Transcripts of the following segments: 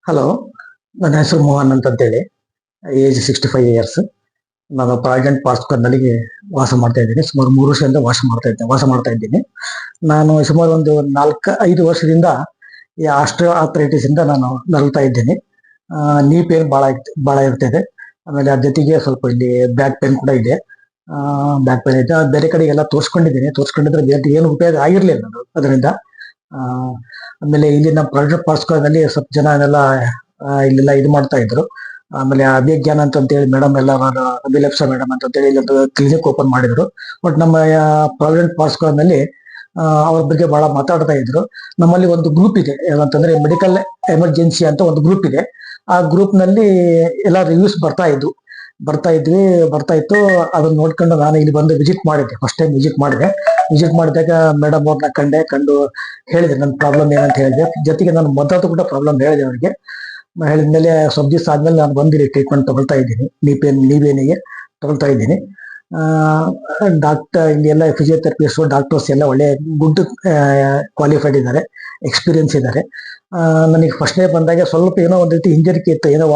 Hello, ನನ್ನ ಹೆಸರು ಮೋಹನ್ ಅಂತೇಳಿ. Age 65 years. ನಾನು ಪ್ರಾವಿಡೆಂಟ್ ಪಾರ್ಕ್ನಲ್ಲಿ ವಾಸ ಮಾಡ್ತಾ ಇದ್ದೀನಿ. ಸುಮಾರು 3 ವರ್ಷದಿಂದ ವಾಸ ಮಾಡ್ತಾ ಇದ್ದೀನಿ. ನಾನು ಸುಮಾರು ಒಂದು 4-5 ವರ್ಷದಿಂದ ಈ ಆಸ್ಟ್ರೋ ಆರ್ಥರೈಟಿಸ್ ಇಂದ ನಾನು ನರಳ್ತಾ ಇದ್ದೀನಿ. ನೀ ಪೇನ್ ಬಹಳ ಇರ್ತಿದೆ. ಆಮೇಲೆ ಅದ್ರ ಜೊತೆಗೆ ಸ್ವಲ್ಪ ಇಲ್ಲಿ ಬ್ಯಾಕ್ ಪೇನ್ ಕೂಡ ಇದೆ. ಬ್ಯಾಕ್ ಪೇನ್ ಇದೆ. ಬೇರೆ ಕಡೆಗೆಲ್ಲ ತೋರಿಸ್ಕೊಂಡಿದ್ರೆ ಏನು ಉಪಯೋಗ ಆಗಿರ್ಲಿಲ್ಲ ಅದು ಅದರಿಂದ. ಆ, ಆಮೇಲೆ ಇಲ್ಲಿ ನಮ್ಮ ಪ್ರಾವಿಡೆಂಟ್ ಪಾರ್ಕ್ನಲ್ಲಿ ಸ್ವಲ್ಪ ಜನ ಇಲ್ಲೆಲ್ಲ ಇದು ಮಾಡ್ತಾ ಇದ್ರು. ಆಮೇಲೆ ಅಭಿಜ್ಞಾನ ಅಂತೇಳಿ ಮೇಡಮ್ ಎಲ್ಲ ಅಭಿಲಕ್ಷ ಮೇಡಮ್ ಅಂತೇಳಿ ಇಲ್ಲೊಂದು ಕ್ಲಿನಿಕ್ ಓಪನ್ ಮಾಡಿದ್ರು. ಬಟ್ ನಮ್ಮ ಪ್ರಾವಿಡೆಂಟ್ ಪಾರ್ಕ್ನಲ್ಲಿ ಅವ್ರ ಬಗ್ಗೆ ಬಹಳ ಮಾತಾಡ್ತಾ ಇದ್ರು. ನಮ್ಮಲ್ಲಿ ಒಂದು ಗ್ರೂಪ್ ಇದೆ, ಏನಂತಂದ್ರೆ ಮೆಡಿಕಲ್ ಎಮರ್ಜೆನ್ಸಿ ಅಂತ ಒಂದು ಗ್ರೂಪ್ ಇದೆ. ಆ ಗ್ರೂಪ್ ನಲ್ಲಿ ಎಲ್ಲ ರಿವ್ಯೂಸ್ ಬರ್ತಾ ಇತ್ತು. ಅದನ್ನ ನೋಡ್ಕೊಂಡು ನಾನು ಇಲ್ಲಿ ಬಂದು ವಿಸಿಟ್ ಮಾಡಿದ್ದೆ. ಫಸ್ಟ್ ಟೈಮ್ ವಿಸಿಟ್ ಮಾಡಿದಾಗ ಮೇಡಮ್ ಅವ್ರನ್ನ ಕಂಡು ಹೇಳಿದೆ ನನ್ನ ಪ್ರಾಬ್ಲಮ್ ಏನಂತ ಹೇಳಿದೆ. ಜೊತೆಗೆ ನಾನು ಮೊದಲು ಕೂಡ ಪ್ರಾಬ್ಲಮ್ ಹೇಳಿದೆ ಅವರಿಗೆ. ಹೇಳಿದ್ಮೇಲೆ ಸ್ವಲ್ಪ ದಿವಸ ಆದ್ಮೇಲೆ ನಾನು ಬಂದಿರಿ ಟ್ರೀಟ್ಮೆಂಟ್ ತಗೊಳ್ತಾ ಇದ್ದೀನಿ. ನೀವೇನಿಗೆ ತಗೊಳ್ತಾ ಇದ್ದೀನಿ. ಡಾಕ್ಟರ್ ಇಲ್ಲಿ ಎಲ್ಲ ಫಿಸಿಯೋಥೆರಪಿಸ್ಟ್ ಡಾಕ್ಟರ್ಸ್ ಎಲ್ಲ ಒಳ್ಳೆ ಗುಡ್ ಕ್ವಾಲಿಫೈಡ್ ಇದ್ದಾರೆ, ಎಕ್ಸ್ಪೀರಿಯನ್ಸ್ ಇದ್ದಾರೆ. ನನಗೆ ಫಸ್ಟ್ ಡೇ ಬಂದಾಗ ಸ್ವಲ್ಪ ಏನೋ ಒಂದು ರೀತಿ ಹಿಂಜರಿಕೆ ಇತ್ತು, ಏನೋ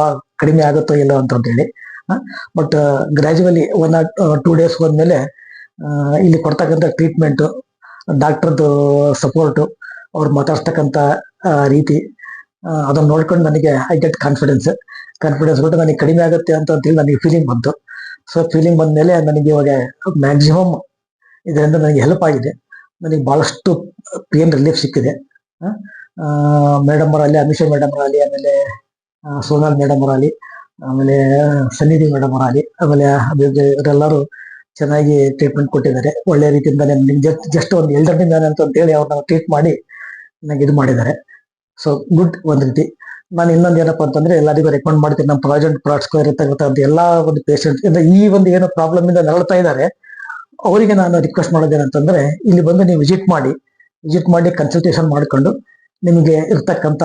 ಕಡಿಮೆ ಆಗುತ್ತೋ ಇಲ್ಲೋ ಅಂತೇಳಿ. ಬಟ್ ಗ್ರಾಜುವಲಿ 1 or 2 days ಹೋದ್ಮೇಲೆ ಇಲ್ಲಿ ಕೊಡ್ತಕ್ಕಂಥ ಟ್ರೀಟ್ಮೆಂಟ್, ಡಾಕ್ಟರ್ದು ಸಪೋರ್ಟು, ಅವ್ರು ಮಾತಾಡ್ತಕ್ಕಂಥ ರೀತಿ, ಅದನ್ನ ನೋಡ್ಕೊಂಡು ನನಗೆ ಐ ಗೆಟ್ ಕಾನ್ಫಿಡೆನ್ಸ್ ಬಿಟ್ಟು ನನಗೆ ಕಡಿಮೆ ಆಗುತ್ತೆ ಅಂತೇಳಿ ನನಗೆ ಫೀಲಿಂಗ್ ಬಂತು. ಸೊ ಫೀಲಿಂಗ್ ಬಂದ್ಮೇಲೆ ನನಗೆ ಇವಾಗ ಮ್ಯಾಕ್ಸಿಮಮ್ ಇದರಿಂದ ನನಗೆ ಹೆಲ್ಪ್ ಆಗಿದೆ. ನನಗೆ ಬಹಳಷ್ಟು ಪೇನ್ ರಿಲೀಫ್ ಸಿಕ್ಕಿದೆ. ಮೇಡಮ್ ಅವರಲ್ಲಿ, ಅಮಿಷಾ ಮೇಡಮ್ ಅವರಲ್ಲಿ, ಆಮೇಲೆ ಸೋನಾಲ್ ಮೇಡಮ್ ಅವರಲ್ಲಿ, ಆಮೇಲೆ ಸನ್ನಿಧಿ ಮೇಡಮ್ ಅವರಲ್ಲಿ, ಆಮೇಲೆ ಇವರೆಲ್ಲರೂ ಚೆನ್ನಾಗಿ ಟ್ರೀಟ್ಮೆಂಟ್ ಕೊಟ್ಟಿದ್ದಾರೆ. ಒಳ್ಳೆ ರೀತಿಯಿಂದ ಜಸ್ಟ್ ಒಂದು ಎಲ್ಡರ್ನಿಂದ ಅಂತೇಳಿ ಅವ್ರನ್ನ ಟ್ರೀಟ್ ಮಾಡಿ ನನಗೆ ಇದು ಮಾಡಿದ್ದಾರೆ. ಸೊ ಗುಡ್ ಒಂದ್ ರೀತಿ. ನಾನು ಇನ್ನೊಂದು ಏನಪ್ಪಾ ಅಂತಂದ್ರೆ ಎಲ್ಲರಿಗೂ ರೆಕಮೆಂಡ್ ಮಾಡ್ತೀನಿ, ನಮ್ಮ ಪ್ರಾವಿಡೆಂಟ್ ಪಾರ್ಕ್ಸ್ ಇರತಕ್ಕಂಥ ಎಲ್ಲಾ ಒಂದು ಪೇಷಂಟ್ ಈ ಒಂದು ಏನೋ ಪ್ರಾಬ್ಲಮ್ ಇಂದ ನರಳ್ತಾ ಇದ್ದಾರೆ, ಅವರಿಗೆ ನಾನು ರಿಕ್ವೆಸ್ಟ್ ಮಾಡೋದೇನಂತಂದ್ರೆ ಇಲ್ಲಿ ಬಂದು ನೀವು ವಿಸಿಟ್ ಮಾಡಿ ಕನ್ಸಲ್ಟೇಷನ್ ಮಾಡ್ಕೊಂಡು ನಿಮಗೆ ಇರ್ತಕ್ಕಂಥ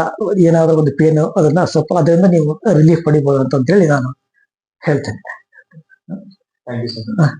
ಏನಾದ್ರೂ ಒಂದು ಪೇನ್ ಅದನ್ನ ಸ್ವಲ್ಪ ಅದರಿಂದ ನೀವು ರಿಲೀಫ್ ಪಡಿಬಹುದು ಅಂತ ಹೇಳಿ ನಾನು ಹೇಳ್ತೇನೆ. Thank you sir.